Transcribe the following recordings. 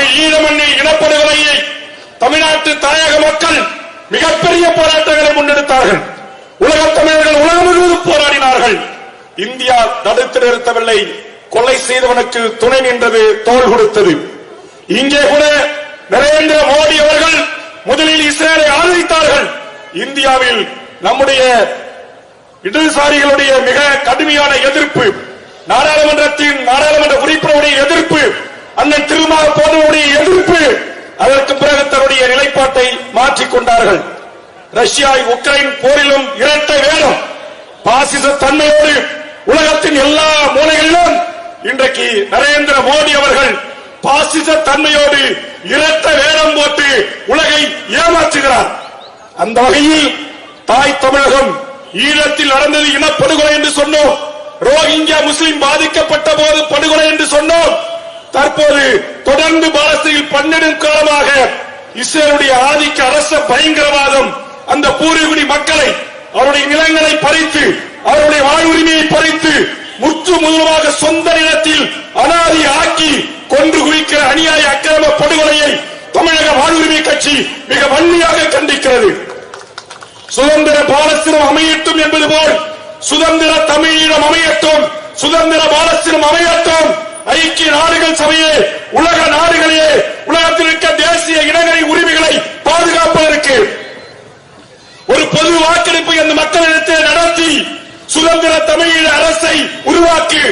தமிழ் ஈழ மண்ணில் இனப்படுகொலையை தமிழ்நாட்டு தாயக மக்கள் மிகப்பெரிய போராட்டங்களை முன்னெடுத்தார்கள். உலகத் தமிழர்கள் உலகம் முழுவதும் போராடினார்கள். இந்தியா தடுத்து நிறுத்தவில்லை. கொலை செய்தவனுக்கு துணை நின்றது, தோள் கொடுத்தது. இங்கே கூட நரேந்திர மோடி அவர்கள் முதலில் இஸ்ரேலை ஆதரித்தார்கள். இந்தியாவில் நம்முடைய இடதுசாரிகளுடைய மிக கடுமையான எதிர்ப்பு, நாடாளுமன்ற உறுப்பினருடைய எதிர்ப்பு, அண்ணன் திருமாவளவன் போன்றவருடைய எதிர்ப்பு, அதற்கு பிறகு தன்னுடைய நிலைப்பாட்டை மாற்றிக் கொண்டார்கள். ரஷ்யா உக்ரைன் போரிலும் இரட்டை வேடம், பாசிச தன்மையோடு உலகத்தின் எல்லா மூலைகளிலும் இன்றைக்கு நரேந்திர மோடி அவர்கள் பாசிச தன்மையோடு இரட்டை வேடம் போட்டு உலகை ஏமாற்றுகிறார். அந்த வகையில் தாய் தமிழகம் ஈழத்தில் நடந்தது இனப்படுகொலை என்று சொன்னோம். ரோஹிங்கியா முஸ்லிம் பாதிக்கப்பட்ட போது படுகொலை என்று சொன்னோம். தற்போது தொடர்ந்து பாலஸ்தீனில் 12 காலமாக இஸ்ரேலுடைய ஆதிக்க அரச பயங்கரவாதம் அந்த பூர்வீகுடி மக்களை, அவருடைய நிலங்களை பறித்து, அவருடைய வாழ்வுரிமையை பறித்து, முற்று முழுவதாக சொந்த நிலத்தில் அனாதி ஆக்கி கொன்று குவிக்கிற அநியாய அக்கிரம படுகொலையை தமிழக வாழ்வுரிமை கட்சி மிக வன்மையாக கண்டிக்கிறது. சுதந்திர பாலஸ்தீனம் அமையட்டும் என்பது போல் சுதந்திர தமிழீழம் அமையட்டும், சுதந்திர பாலஸ்தீனம் அமையட்டும். ஐக்கிய நாடுகள் சபையே, உலக நாடுகளே, உலகத்தில் இருக்க தேசிய இனங்களை உரிமைகளை பாதுகாப்பதற்கு ஒரு பொது வாக்கெடுப்பை அந்த மக்களிடத்தில் நடத்தி சுதந்திர தமிழீழ அரசை உருவாக்கி,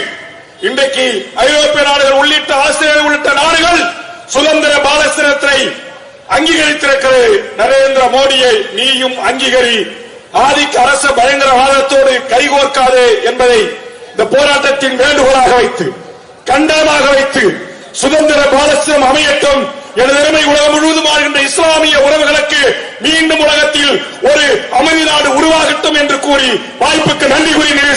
இன்றைக்கு ஐரோப்பிய நாடுகள் உள்ளிட்ட ஆஸ்திரேலியா உள்ளிட்ட நாடுகள் சுதந்திர பாலஸ்தீனத்தை அங்கீகரித்திருக்கிறது. நரேந்திர மோடியை நீயும் அங்கீகரி, ஆதிக்க அரசு பயங்கரவாதத்தோடு கைகோர்க்காதே என்பதை இந்த போராட்டத்தின் வேண்டுகோளாக வைத்து, கண்டனமாக வைத்து, சுதந்திர பாலஸ்தீனம் அமையட்டும், எனது அருமை உலகம் முழுவதும் வாழ்கின்ற இஸ்லாமிய உறவுகளுக்கு மீண்டும் உலகத்தில் ஒரு அமைதி நாடு உருவாகட்டும் என்று கூறி வாய்ப்பு